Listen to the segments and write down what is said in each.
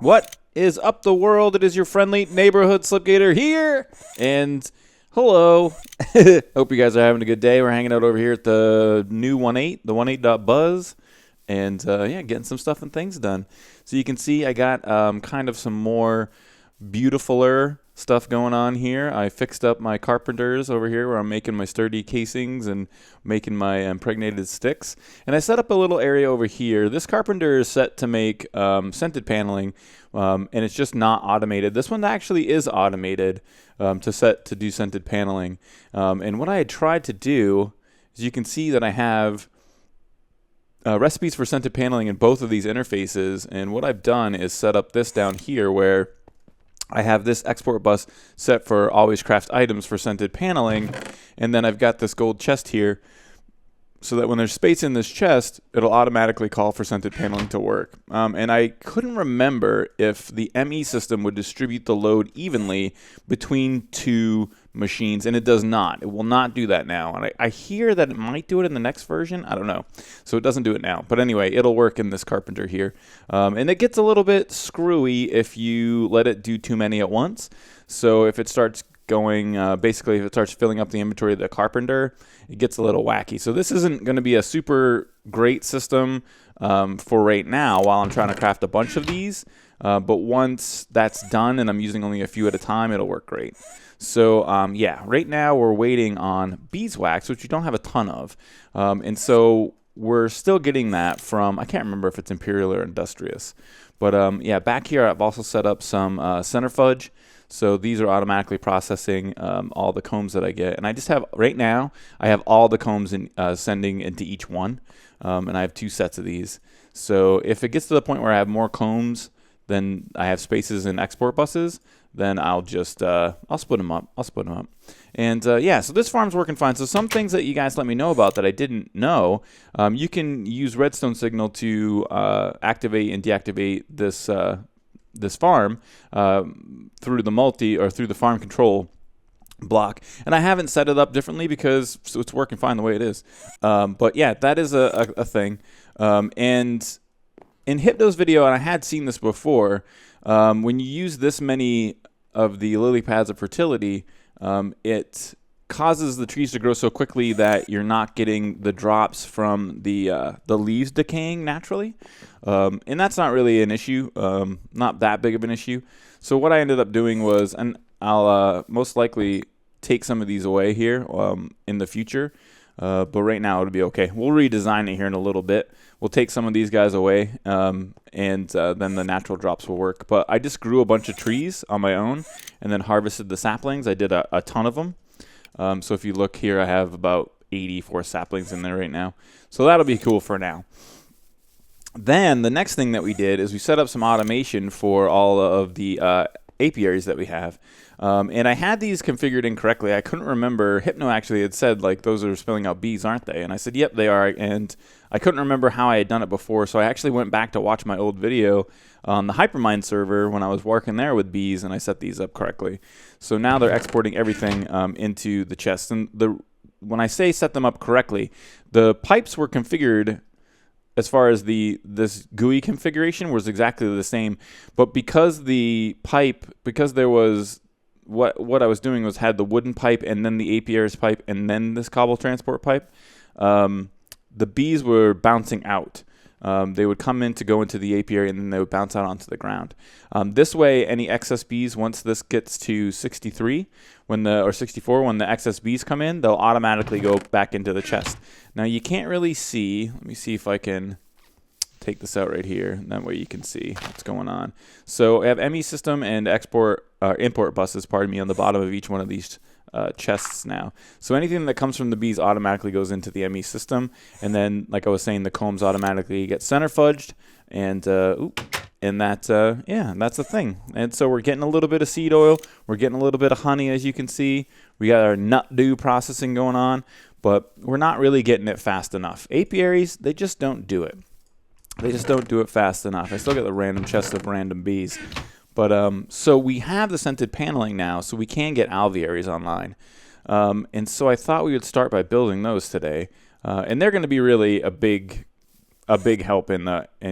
What is up, the world? It is your friendly neighborhood Slipgator here, and hello. Hope you guys are having a good day. We're hanging out over here at the new 1.8, the 1.8.buzz, and yeah, getting some stuff and things done. So you can see I got kind of some more beautifuler stuff going on here. I fixed up my carpenters over here where I'm making my sturdy casings and making my impregnated sticks. And I set up a little area over here. This carpenter is set to make scented paneling, and it's just not automated. This one actually is automated to do scented paneling. And what I had tried to do is, you can see that I have recipes for scented paneling in both of these interfaces. And what I've done is set up this down here where I have this export bus set for always craft items for scented paneling, and then I've got this gold chest here so that when there's space in this chest, it'll automatically call for scented paneling to work. And I couldn't remember if the ME system would distribute the load evenly between two machines, and it does not. It will not do that now. And I hear that it might do it in the next version. I don't know. So it doesn't do it now. But anyway, it'll work in this carpenter here. And it gets a little bit screwy if you let it do too many at once. So if it starts going, basically if it starts filling up the inventory of the carpenter, it gets a little wacky. So this isn't going to be a super great system for right now while I'm trying to craft a bunch of these. But once that's done and I'm using only a few at a time, it'll work great. So yeah, right now we're waiting on beeswax, which we don't have a ton of. And so we're still getting that from, I can't remember if it's Imperial or Industrious. But yeah, back here I've also set up some centrifuge. So these are automatically processing all the combs that I get. And I just have, right now, I have all the combs sending into each one. And I have 2 sets of these. So if it gets to the point where I have more combs than I have spaces in export buses, then I'll just, I'll split them up. And yeah, so this farm's working fine. So some things that you guys let me know about that I didn't know, you can use redstone signal to activate and deactivate this farm through the through the farm control block. And I haven't set it up differently because it's working fine the way it is. But yeah, that is a thing. And in Hypno's video, and I had seen this before, when you use this many of the lily pads of fertility, it causes the trees to grow so quickly that you're not getting the drops from the leaves decaying naturally. And that's not really an issue, not that big of an issue. So what I ended up doing was, and I'll most likely take some of these away here in the future, but right now it'll be okay. We'll redesign it here in a little bit. We'll take some of these guys away, and then the natural drops will work. But I just grew a bunch of trees on my own and then harvested the saplings. I did a ton of them. So if you look here, I have about 84 saplings in there right now. So that'll be cool for now. Then the next thing that we did is we set up some automation for all of the apiaries that we have. And I had these configured incorrectly. I couldn't remember. Hypno actually had said, like, those are spilling out bees, aren't they? And I said, yep, they are. And I couldn't remember how I had done it before. So I actually went back to watch my old video on the Hypermind server when I was working there with bees, and I set these up correctly. So now they're exporting everything into the chest. And when I say set them up correctly, the pipes were configured as far as this GUI configuration was exactly the same, but because there was what I was doing was had the wooden pipe and then the apiary's pipe and then this cobble transport pipe, the bees were bouncing out. They would come in to go into the apiary and then they would bounce out onto the ground. This way, any excess bees, once this gets to 63, or 64, when the excess bees come in, they'll automatically go back into the chest. Now you can't really see. Let me see if I can take this out right here. And that way you can see what's going on. So I have ME system and import buses, pardon me, on the bottom of each one of these chests now. So anything that comes from the bees automatically goes into the ME system, and then, like I was saying, the combs automatically get centrifuged, and yeah, that's the thing. And so we're getting a little bit of seed oil, we're getting a little bit of honey, as you can see. We got our nut dew processing going on, but we're not really getting it fast enough. Apiaries, they just don't do it. They just don't do it fast enough. I still get the random chest of random bees. But so we have the scented paneling now, so we can get alvearies online. And so I thought we would start by building those today. And they're going to be really a big a big help in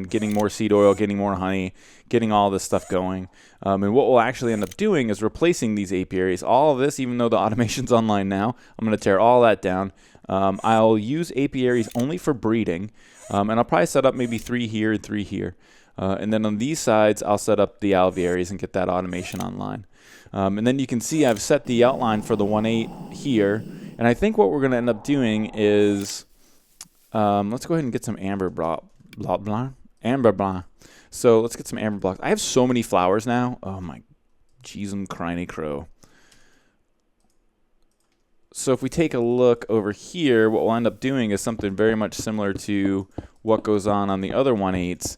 getting more seed oil, getting more honey, getting all this stuff going. And what we'll actually end up doing is replacing these apiaries. All of this, even though the automation's online now, I'm going to tear all that down. I'll use apiaries only for breeding, and I'll probably set up maybe 3 here and 3 here. And then on these sides, I'll set up the alvearies and get that automation online. And then you can see I've set the outline for the 1.8 here. And I think what we're going to end up doing is, let's go ahead and get some amber blah. So let's get some amber blocks. I have so many flowers now. Oh my jeez and criney crow. So if we take a look over here, what we'll end up doing is something very much similar to what goes on the other 1.8s,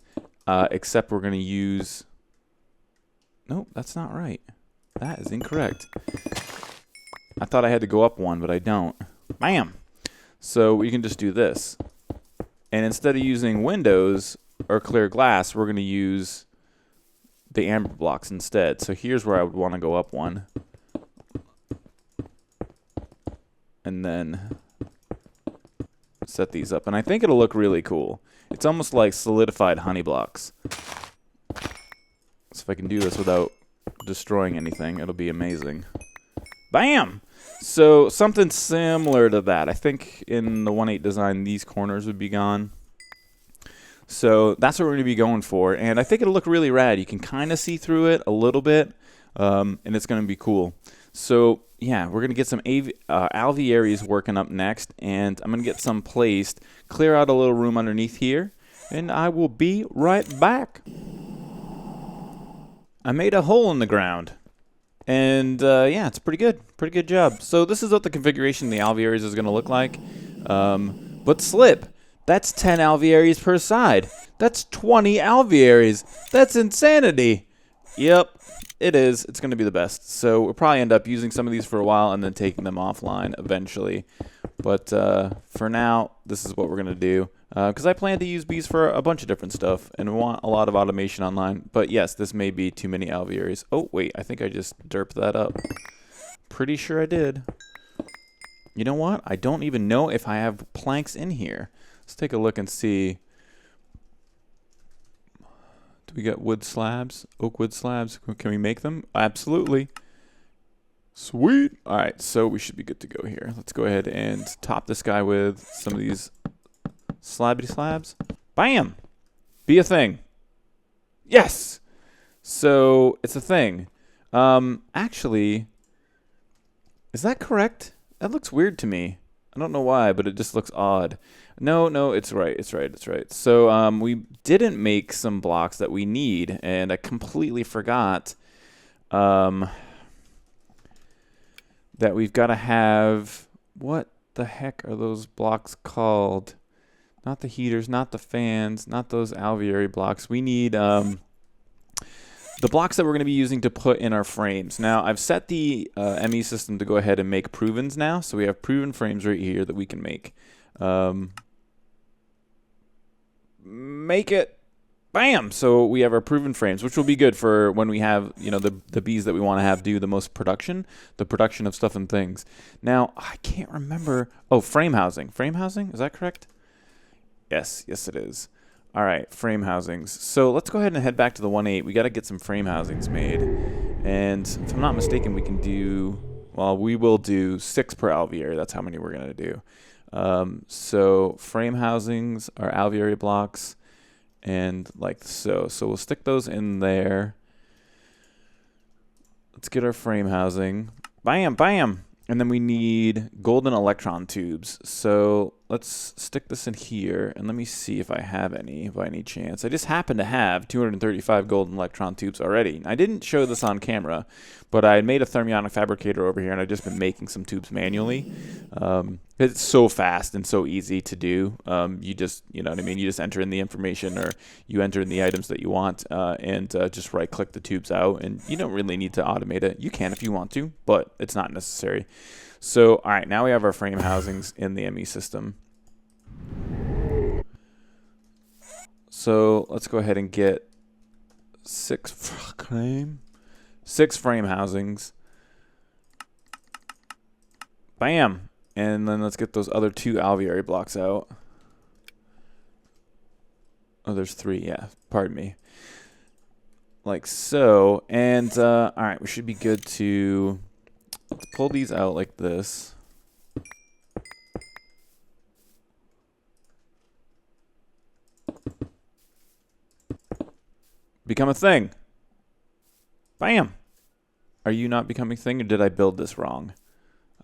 except we're going to use... Nope, that's not right. That is incorrect. I thought I had to go up 1, but I don't. Bam! So we can just do this. And instead of using windows or clear glass, we're going to use the amber blocks instead. So here's where I would want to go up 1. And then set these up. And I think it'll look really cool. It's almost like solidified honey blocks. So if I can do this without destroying anything, it'll be amazing. Bam! So something similar to that. I think in the 1.8 design, these corners would be gone. So that's what we're going to be going for. And I think it'll look really rad. You can kind of see through it a little bit, and it's going to be cool. So yeah, we're going to get some alvearies working up next, and I'm going to get some placed, clear out a little room underneath here, and I will be right back. I made a hole in the ground. And yeah, it's pretty good. Pretty good job. So this is what the configuration of the alvearies is going to look like. But slip, that's 10 alvearies per side. That's 20 alvearies. That's insanity. Yep, it is. It's going to be the best. So we'll probably end up using some of these for a while and then taking them offline eventually. But for now, this is what we're going to do. Because I plan to use bees for a bunch of different stuff and want a lot of automation online. But yes, this may be too many alvearies. Oh, wait, I think I just derped that up. Pretty sure I did. You know what? I don't even know if I have planks in here. Let's take a look and see. Do we got wood slabs? Oak wood slabs? Can we make them? Absolutely. Sweet. All right, so we should be good to go here. Let's go ahead and top this guy with some of these slabby slabs. Bam! Be a thing. Yes! So, it's a thing. Actually, is that correct? That looks weird to me. I don't know why, but it just looks odd. No, it's right. It's right. So, we didn't make some blocks that we need, and I completely forgot that we've got to have... What the heck are those blocks called? Not the heaters, not the fans, not those alveary blocks. We need the blocks that we're going to be using to put in our frames. Now, I've set the ME system to go ahead and make provens now. So we have proven frames right here that we can make. Make it. Bam! So we have our proven frames, which will be good for when we have, you know, the bees that we want to have do the most production, the production of stuff and things. Now, I can't remember. Oh, frame housing. Frame housing? Is that correct? Yes, it is. All right, frame housings. So let's go ahead and head back to the 1.8. We got to get some frame housings made. And if I'm not mistaken, we can do, well, we will do 6 per alveary. That's how many we're going to do. So frame housings are alveary blocks. And like so. So we'll stick those in there. Let's get our frame housing. Bam, bam. And then we need golden electron tubes. So let's stick this in here. And let me see if I have any by any chance. I just happen to have 235 golden electron tubes already. I didn't show this on camera, but I made a thermionic fabricator over here, and I've just been making some tubes manually. It's so fast and so easy to do. You just, you know what I mean? You just enter in the information, or you enter in the items that you want, and just right-click the tubes out. And you don't really need to automate it. You can if you want to, but it's not necessary. So, all right, now we have our frame housings in the ME system. So let's go ahead and get 6 frame housings. Bam! And then let's get those other 2 alveary blocks out. Oh, there's 3. Yeah, pardon me. Like so. And all right, we should be good to pull these out like this. Become a thing. Bam. Are you not becoming thing, or did I build this wrong?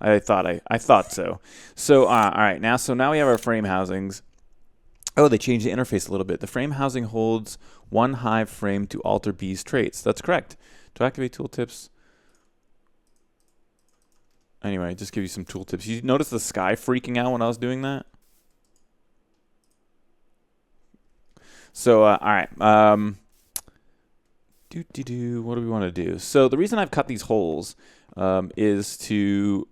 I thought so. So all right, now we have our frame housings. Oh, they changed the interface a little bit. The frame housing holds one hive frame to alter bees traits. That's correct. To activate tooltips. Anyway, just give you some tooltips. You notice the sky freaking out when I was doing that? So all right. What do we want to do? So the reason I've cut these holes is to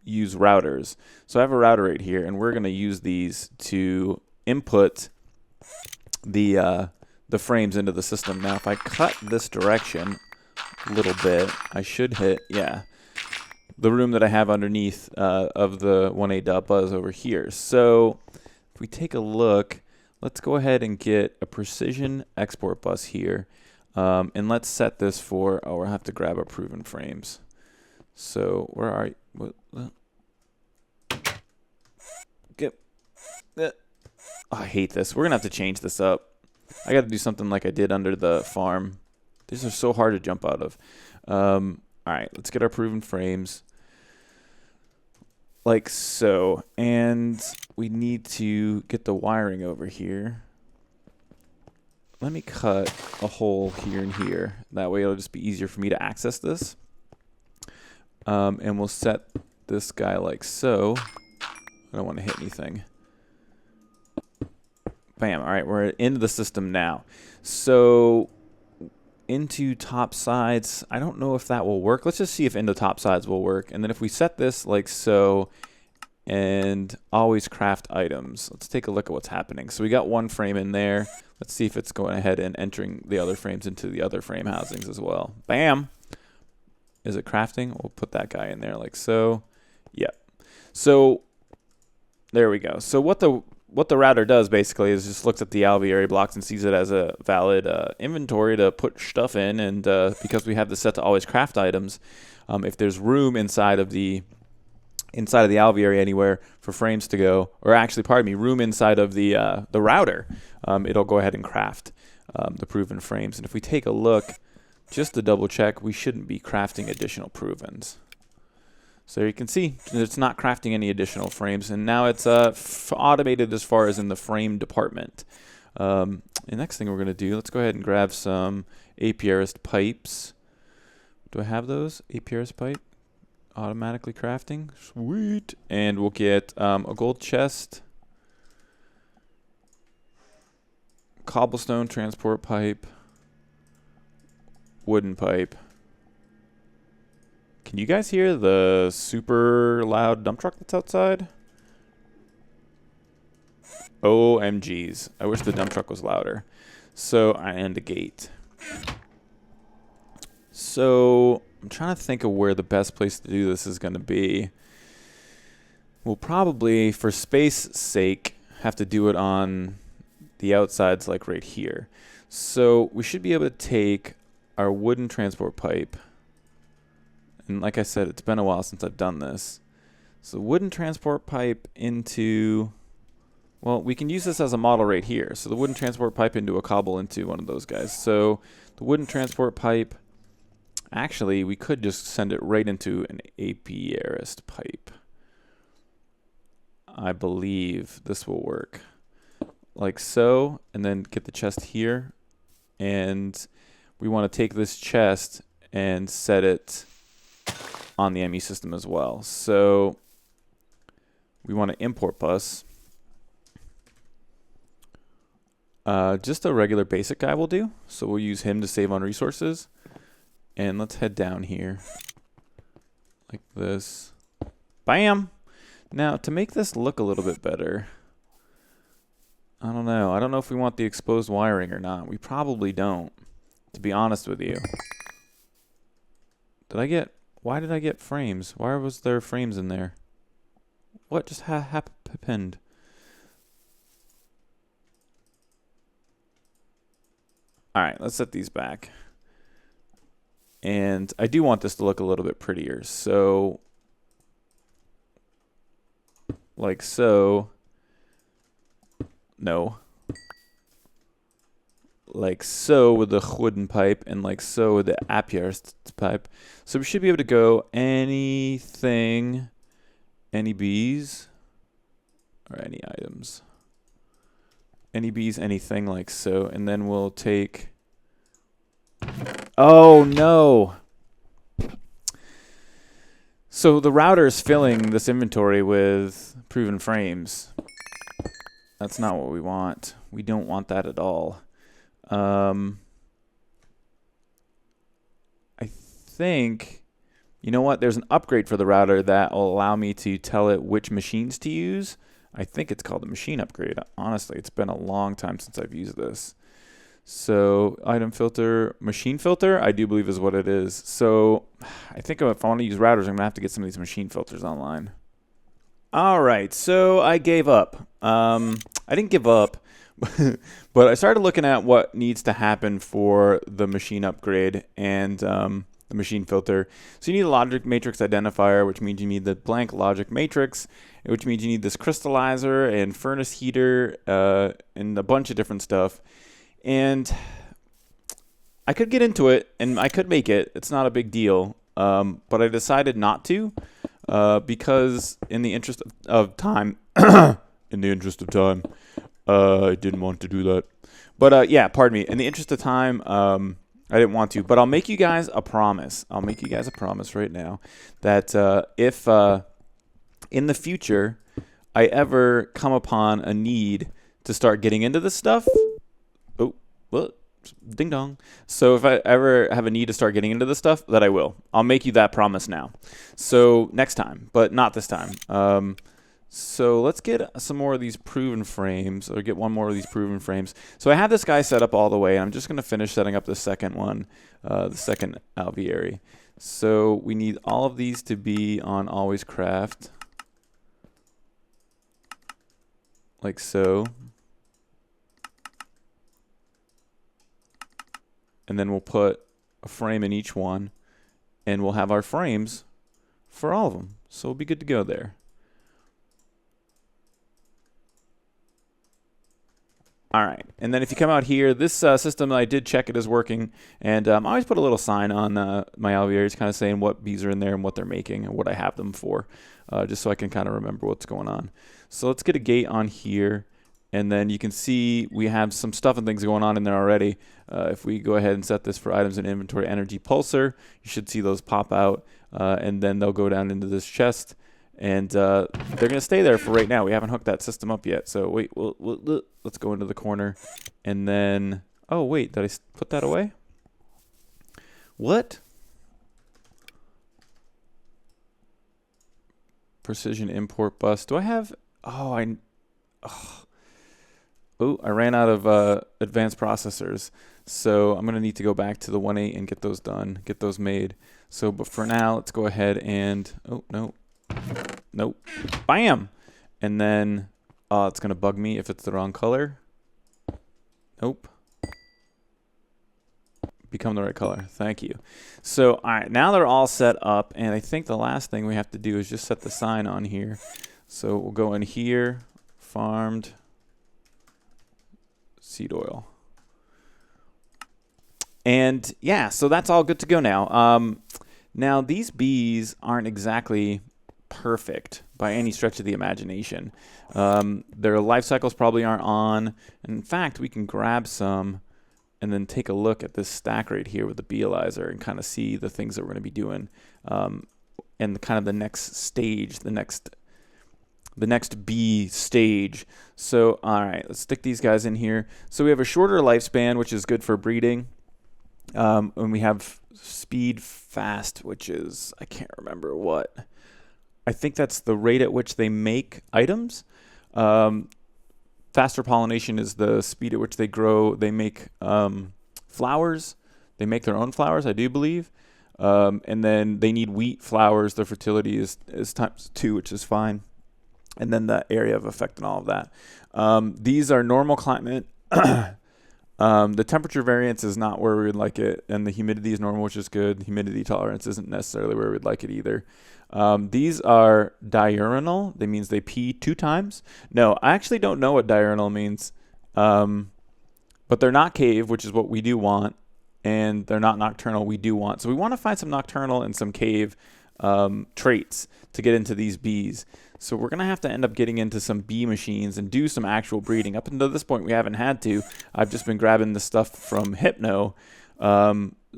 use routers. So I have a router right here, and we're going to use these to input the frames into the system. Now, if I cut this direction a little bit, I should hit, the room that I have underneath of the 1.8.buzz over here. So if we take a look, let's go ahead and get a precision export bus here. And let's set this for, we'll have to grab our proven frames. So where are you? I hate this. We're going to have to change this up. I got to do something like I did under the farm. These are so hard to jump out of. All right, let's get our proven frames. Like so. And we need to get the wiring over here. Let me cut a hole here and here. That way it'll just be easier for me to access this. And we'll set this guy like so. I don't want to hit anything. Bam. All right, we're into the system now. So into top sides, I don't know if that will work. Let's just see if into top sides will work. And then if we set this like so and always craft items, let's take a look at what's happening. So we got one frame in there. Let's see if it's going ahead and entering the other frames into the other frame housings as well. Bam. Is it crafting? We'll put that guy in there like so. Yep. So there we go. So what the router does basically is just looks at the alveary blocks and sees it as a valid inventory to put stuff in. And because we have this set to always craft items, if there's room inside of the alveary anywhere for frames to go, or actually, pardon me, room inside of the router, it'll go ahead and craft the proven frames. And if we take a look, just to double check, we shouldn't be crafting additional provens. So you can see it's not crafting any additional frames, and now it's automated as far as in the frame department. The next thing we're going to do, let's go ahead and grab some apiarist pipes. Do I have those? Apiarist pipe? Automatically crafting. Sweet. And we'll get a gold chest, cobblestone transport pipe, wooden pipe. Can you guys hear the super loud dump truck that's outside? OMGs. I wish the dump truck was louder. So, and a gate. So, I'm trying to think of where the best place to do this is going to be. We'll probably, for space sake, have to do it on the outsides like right here. So, we should be able to take our wooden transport pipe. And like I said, it's been a while since I've done this. So wooden transport pipe into, well, we can use this as a model right here. So the wooden transport pipe into a cobble into one of those guys. So the wooden transport pipe, actually, we could just send it right into an apiarist pipe. I believe this will work. Like so, and then get the chest here. And we want to take this chest and set it on the ME system as well. So we want to import bus. Just a regular basic guy will do. So we'll use him to save on resources. And let's head down here like this. Bam! Now to make this look a little bit better, I don't know. I don't know if we want the exposed wiring or not. We probably don't, to be honest with you. Why did I get frames? Why was there frames in there? What just happened? All right, let's set these back. And I do want this to look a little bit prettier. So, like so. No. Like so with the wooden pipe, and like so with the apiary pipe. So we should be able to go anything, any bees, or any items. Any bees, anything, like so. And then we'll take... Oh, no. So the router is filling this inventory with proven frames. That's not what we want. We don't want that at all. I think, you know what? There's an upgrade for the router that will allow me to tell it which machines to use. I think it's called the machine upgrade. Honestly, it's been a long time since I've used this. So item filter, machine filter, I do believe is what it is. So I think if I want to use routers, I'm going to have to get some of these machine filters online. All right, so I gave up. I didn't give up, but I started looking at what needs to happen for the machine upgrade and the machine filter. So you need a logic matrix identifier, which means you need the blank logic matrix, which means you need this crystallizer and furnace heater and a bunch of different stuff. And I could get into it, and I could make it. It's not a big deal, but I decided not to because in the interest of time, I didn't want to do that. But yeah, pardon me. In the interest of time, I didn't want to. But I'll make you guys a promise. I'll make you guys a promise right now that if in the future I ever come upon a need to start getting into this stuff, ding dong. So if I ever have a need to start getting into this stuff, that I will. I'll make you that promise now. So next time, but not this time. So let's get some more of these proven frames, or get one more of these proven frames. So I have this guy set up all the way, and I'm just going to finish setting up the second one, the second alveary. So we need all of these to be on always craft, like so. And then we'll put a frame in each one, and we'll have our frames for all of them. So we'll be good to go there. All right, and then if you come out here, this system, I did check it is working, and I always put a little sign on my alvearies kind of saying what bees are in there and what they're making and what I have them for, just so I can kind of remember what's going on. So let's get a gate on here, and then you can see we have some stuff and things going on in there already. If we go ahead and set this for items in inventory energy pulsar, you should see those pop out, and then they'll go down into this chest. And they're going to stay there for right now. We haven't hooked that system up yet. So wait, let's go into the corner. And then, oh, wait, did I put that away? What? Precision import bus. Do I have, oh, I ran out of advanced processors. So I'm going to need to go back to the 1.8 and get those done, get those made. So, but for now, let's go ahead and, oh, no. Nope. Bam! And then, it's going to bug me if it's the wrong color. Nope. Become the right color. Thank you. So, all right, now they're all set up, and I think the last thing we have to do is just set the sign on here. So we'll go in here, farmed, seed oil. And yeah, so that's all good to go now. Now, these bees aren't exactly perfect by any stretch of the imagination. Their life cycles probably aren't on. In fact, we can grab some and then take a look at this stack right here with the beealyzer and kind of see the things that we're going to be doing, and kind of the next stage, the next bee stage. So, all right, let's stick these guys in here. So we have a shorter lifespan, which is good for breeding. And we have speed fast, which is, I can't remember what. I think that's the rate at which they make items. Faster pollination is the speed at which they grow. They make flowers. They make their own flowers, I do believe. And then they need wheat flowers. Their fertility is ×2, which is fine. And then the area of effect and all of that. These are normal climate. The temperature variance is not where we would like it, and the humidity is normal, which is good. Humidity tolerance isn't necessarily where we'd like it either. These are diurnal. That means they pee 2 times. No, I actually don't know what diurnal means, but they're not cave, which is what we do want, and they're not nocturnal, we do want. So we want to find some nocturnal and some cave traits to get into these bees. So we're going to have to end up getting into some bee machines and do some actual breeding. Up until this point, we haven't had to. I've just been grabbing the stuff from Hypno.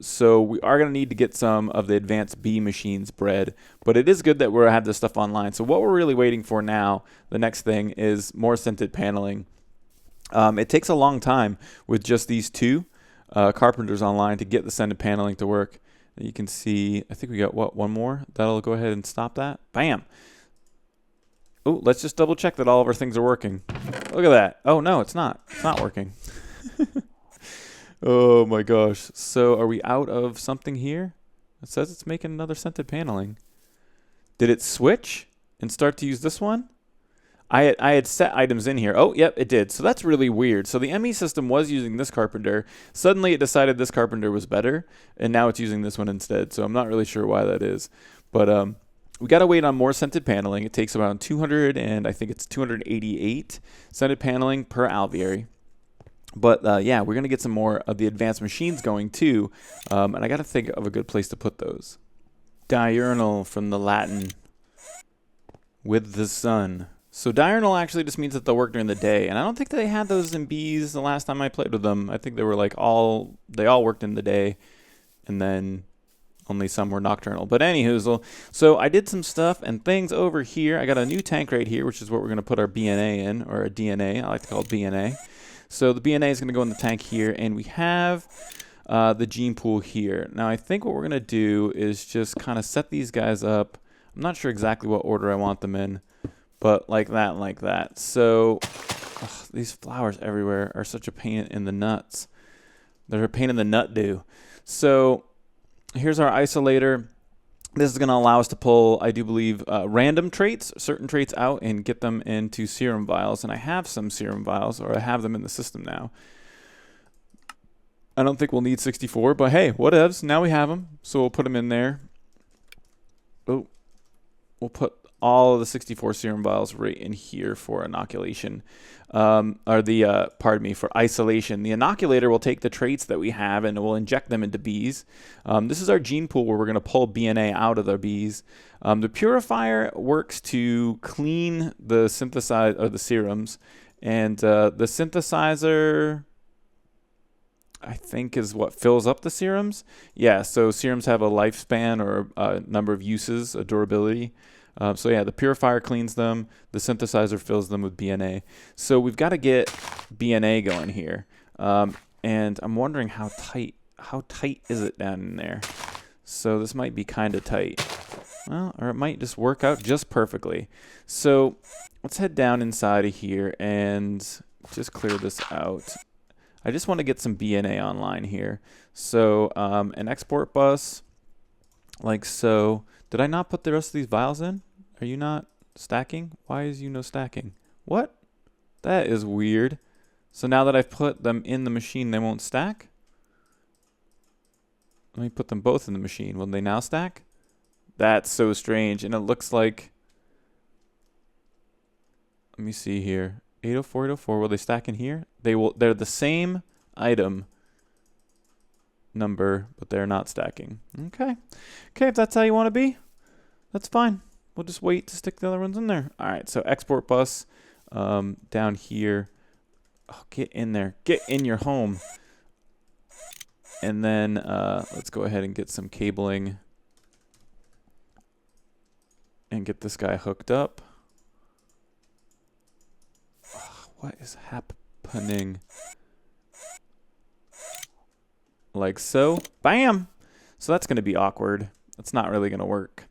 So we are going to need to get some of the advanced bee machines bred. But it is good that we have this stuff online. So what we're really waiting for now, the next thing, is more scented paneling. It takes a long time with just these 2 carpenters online to get the scented paneling to work. You can see, I think we got, what, 1 more? That'll go ahead and stop that. Bam! Oh, let's just double check that all of our things are working. Look at that. Oh, no, it's not. It's not working. Oh, my gosh. So are we out of something here? It says it's making another scented paneling. Did it switch and start to use this one? I had set items in here. Oh, yep, it did. So that's really weird. So the ME system was using this carpenter. Suddenly it decided this carpenter was better, and now it's using this one instead. So I'm not really sure why that is. But we got to wait on more scented paneling. It takes around 200, and I think it's 288 scented paneling per alveary. But yeah, we're going to get some more of the advanced machines going too. And I got to think of a good place to put those. Diurnal from the Latin, with the sun. So diurnal actually just means that they'll work during the day. And I don't think they had those in bees the last time I played with them. I think they were like they all worked in the day. And then only some were nocturnal. But anyhoozle, so I did some stuff and things over here. I got a new tank right here, which is what we're going to put our B.N.A in, or a D.N.A. I like to call it B.N.A. So the B.N.A is going to go in the tank here, and we have the gene pool here. Now I think what we're going to do is just kind of set these guys up. I'm not sure exactly what order I want them in, but like that and like that. So these flowers everywhere are such a pain in the nuts. They're a pain in the nut do. So here's our isolator. This is going to allow us to pull, I do believe, random traits, certain traits out and get them into serum vials. And I have some serum vials, or I have them in the system now. I don't think we'll need 64, but hey, whatevs. Now we have them, so we'll put them in there. Oh, we'll put all of the 64 serum vials right in here for inoculation. Pardon me, for isolation. The inoculator will take the traits that we have and it will inject them into bees. This is our gene pool where we're going to pull B.N.A out of the bees. The purifier works to clean the the serums, and the synthesizer, I think, is what fills up the serums. Yeah, so serums have a lifespan or a number of uses, a durability. So yeah, the purifier cleans them. The synthesizer fills them with B.N.A. So we've got to get B.N.A going here. And I'm wondering how tight is it down in there? So this might be kind of tight. Well, or it might just work out just perfectly. So let's head down inside of here and just clear this out. I just want to get some B.N.A online here. So an export bus, like so. Did I not put the rest of these vials in? Are you not stacking? Why is you no stacking? What? That is weird. So now that I've put them in the machine, they won't stack? Let me put them both in the machine. Will they now stack? That's so strange. And it looks like... Let me see here. 804, 804. Will they stack in here? They will. They're the same item number, but they're not stacking. Okay. Okay, if that's how you want to be, that's fine. We'll just wait to stick the other ones in there. All right, so export bus down here. Oh, get in there. Get in your home. And then let's go ahead and get some cabling and get this guy hooked up. Oh, what is happening? Like so. Bam! So that's going to be awkward. That's not really going to work.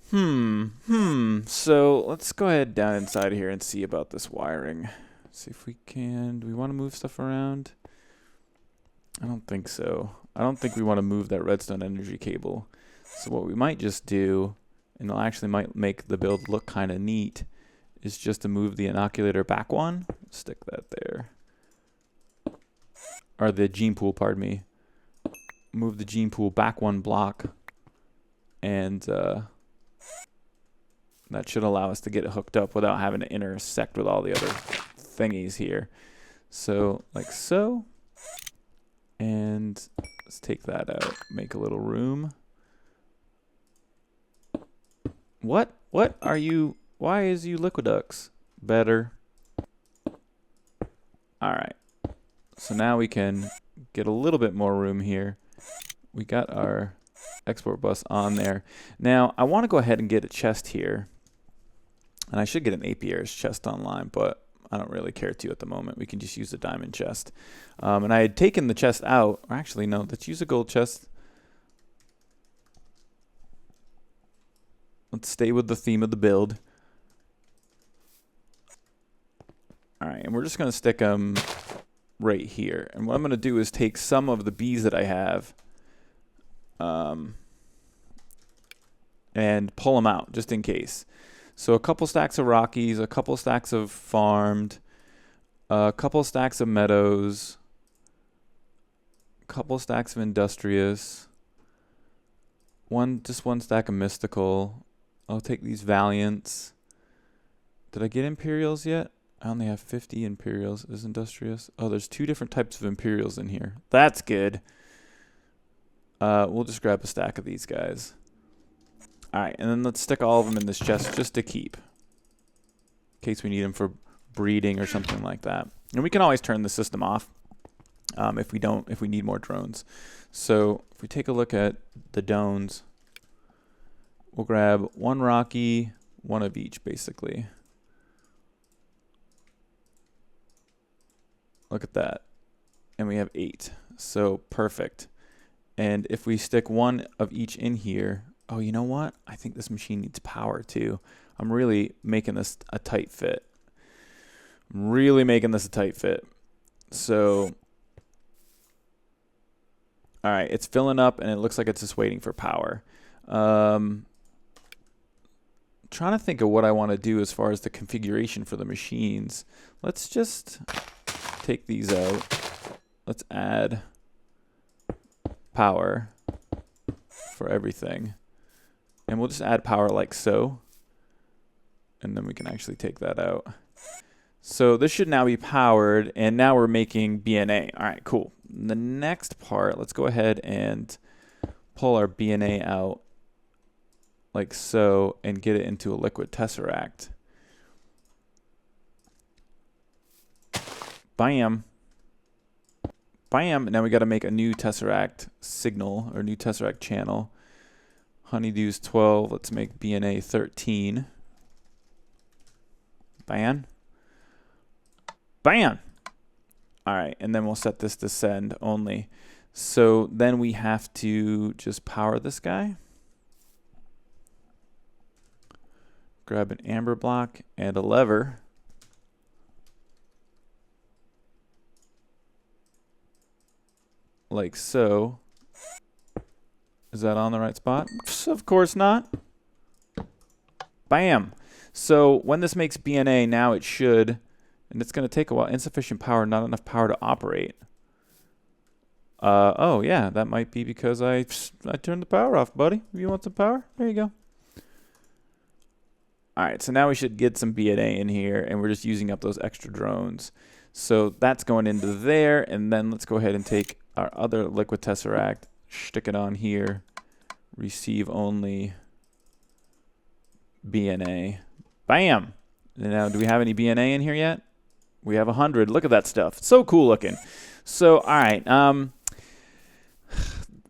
So let's go ahead down inside here and see about this wiring. See if we can. Do we want to move stuff around? I don't think so. I don't think we want to move that redstone energy cable. So what we might just do, and it actually might make the build look kind of neat, is just to move the inoculator back one. Stick that there. or the gene pool, pardon me. Move the gene pool back 1 block, and that should allow us to get it hooked up without having to intersect with all the other thingies here. So like so, and let's take that out, make a little room. What are you, why is you Liquidux? Better. All right, so now we can get a little bit more room here. We got our export bus on there. Now I want to go ahead and get a chest here, and I should get an apiary's chest online, but I don't really care to at the moment. We can just use the diamond chest. And I had taken the chest out, or actually no, let's use a gold chest. Let's stay with the theme of the build. All right, and we're just gonna stick them right here. And what I'm gonna do is take some of the bees that I have and pull them out just in case. So a couple stacks of Rockies, a couple stacks of farmed, a couple stacks of meadows, a couple stacks of industrious, just one stack of mystical. I'll take these valiants. Did I get imperials yet? I only have 50 imperials. Is industrious? Oh, there's 2 different types of imperials in here. That's good. We'll just grab a stack of these guys. All right, and then let's stick all of them in this chest just to keep, in case we need them for breeding or something like that. And we can always turn the system off if we need more drones. So if we take a look at the drones, we'll grab 1 Rocky, 1 of each, basically. Look at that, and we have 8. So perfect. And if we stick 1 of each in here. Oh, you know what? I think this machine needs power too. I'm really making this a tight fit. So, all right, it's filling up and it looks like it's just waiting for power. Trying to think of what I want to do as far as the configuration for the machines. Let's just take these out. Let's add power for everything. And we'll just add power like so. And then we can actually take that out. So this should now be powered, and now we're making B.N.A. All right, cool. The next part, let's go ahead and pull our B.N.A. out like so and get it into a liquid tesseract. Bam. Bam. Now we got to make a new tesseract signal or new tesseract channel. Honeydew's 12. Let's make B.N.A. 13. Bam. Bam. All right, and then we'll set this to send only. So then we have to just power this guy. Grab an amber block and a lever. Like so. Is that on the right spot? Of course not. Bam. So when this makes B.N.A. now it should, and it's going to take a while. Insufficient power, not enough power to operate. Oh yeah, that might be because I turned the power off, buddy. You want some power? There you go. All right, so now we should get some B.N.A. in here, and we're just using up those extra drones. So that's going into there, and then let's go ahead and take our other liquid tesseract, stick it on here, receive only B.N.A. Bam! Now, do we have any B.N.A. in here yet? We have 100. Look at that stuff. It's so cool looking. So, all right.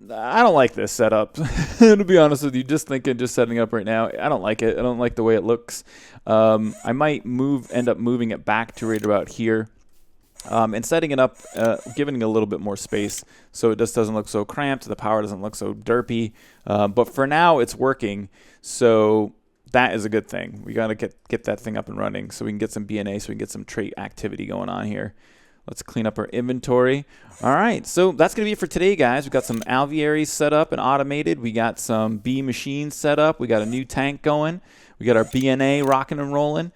I don't like this setup. To be honest with you, just setting up right now, I don't like it. I don't like the way it looks. I might end up moving it back to right about here. And setting it up, giving it a little bit more space so it just doesn't look so cramped, the power doesn't look so derpy. But for now, it's working, so that is a good thing. We got to get that thing up and running so we can get some B.N.A, so we can get some trait activity going on here. Let's clean up our inventory. All right, so that's going to be it for today, guys. We got some alvearies set up and automated. We got some bee machines set up. We got a new tank going. We got our B.N.A rocking and rolling.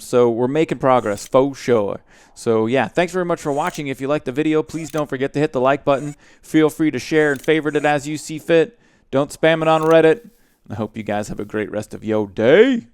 So we're making progress, for sure. So, yeah, thanks very much for watching. If you liked the video, please don't forget to hit the like button. Feel free to share and favorite it as you see fit. Don't spam it on Reddit. I hope you guys have a great rest of your day.